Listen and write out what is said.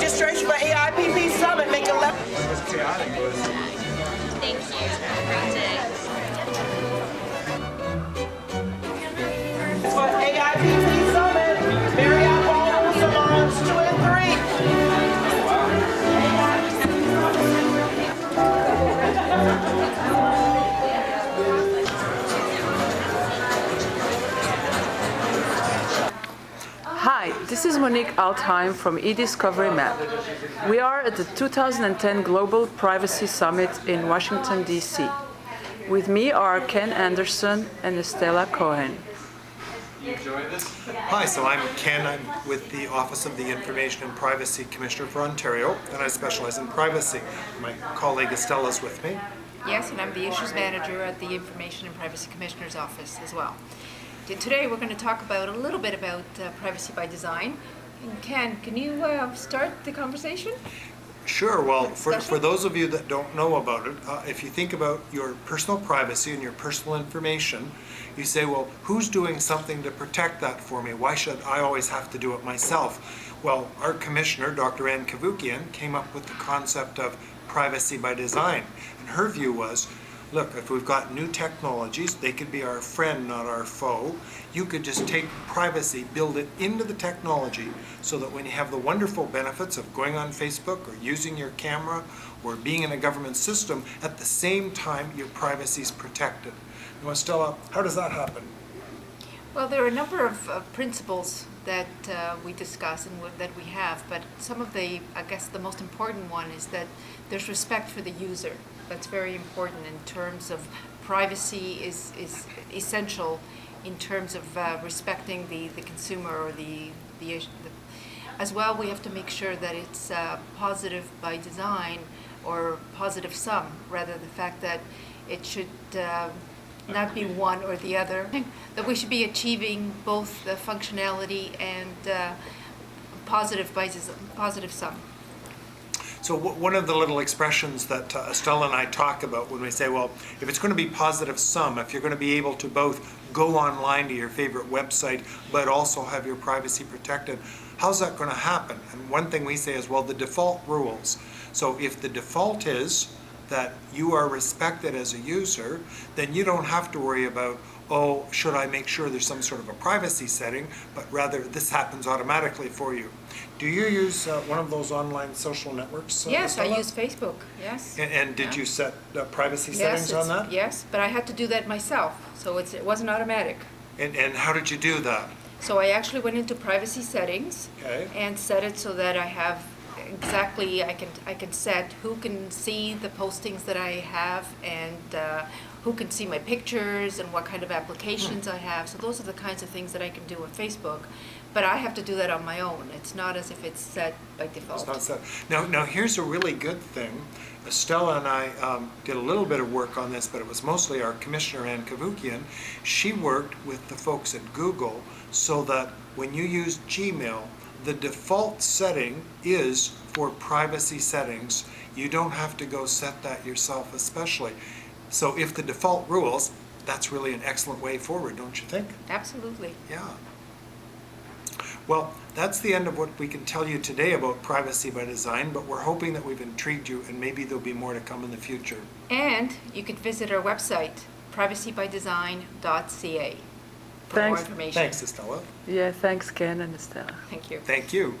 registration for AIPP Summit. Make a left. Thank you. Great day. For AIPP Summit, Marriott Ballroom Salons 2 and 3. Hi, this is Monique Altheim from EDiscoveryMap. We are at the 2010 Global Privacy Summit in Washington, D.C. With me are Ken Anderson and Estella Cohen. Hi, so I'm Ken. I'm with the Office of the Information and Privacy Commissioner for Ontario, and I specialize in privacy. My colleague Estella is with me. Yes, and I'm the Issues Manager at the Information and Privacy Commissioner's Office as well. Today we're going to talk about a little bit about privacy by design. And Ken, can you start the conversation? Sure. Well, for those of you that don't know about it, if you think about your personal privacy and your personal information, you say, well, who's doing something to protect that for me? Why should I always have to do it myself? Well, our commissioner, Dr. Ann Kavukian, came up with the concept of privacy by design. And her view was, look, if we've got new technologies, they could be our friend, not our foe. You could just take privacy, build it into the technology so that when you have the wonderful benefits of going on Facebook or using your camera or being in a government system, at the same time your privacy is protected. Now, Estella, how does that happen? Well, there are a number of principles that we discuss and that we have, but some of the, I guess the most important one is that there's respect for the user. That's very important in terms of privacy is essential in terms of respecting the consumer or as well. We have to make sure that it's positive by design or positive sum, rather the fact that it should not be one or the other. That we should be achieving both the functionality and positive sum. So one of the little expressions that Estella and I talk about when we say, well, if it's going to be positive sum, if you're going to be able to both go online to your favorite website, but also have your privacy protected, how's that going to happen? And one thing we say is, well, the default rules. So if the default is that you are respected as a user, then you don't have to worry about, oh, should I make sure there's some sort of a privacy setting, but rather this happens automatically for you. Do you use one of those online social networks? Yes, Estella? I use Facebook, yes. And did you set privacy settings on that? Yes, but I had to do that myself, so it wasn't automatic. And how did you do that? So I actually went into privacy settings Okay. and set it so that I have exactly, I can set who can see the postings that I have and who can see my pictures and what kind of applications I have. So those are the kinds of things that I can do on Facebook. But I have to do that on my own. It's not as if it's set by default. It's not set. Now here's a really good thing. Estella and I did a little bit of work on this, but it was mostly our commissioner, Ann Kavukian. She worked with the folks at Google so that when you use Gmail, the default setting is for privacy settings. You don't have to go set that yourself especially. So if the default rules, that's really an excellent way forward, don't you think? Absolutely. Yeah. Well, that's the end of what we can tell you today about privacy by design, but we're hoping that we've intrigued you and maybe there'll be more to come in the future. And you can visit our website, privacybydesign.ca, for more information. Thanks, Estella. Yeah, thanks Ken and Estella. Thank you. Thank you.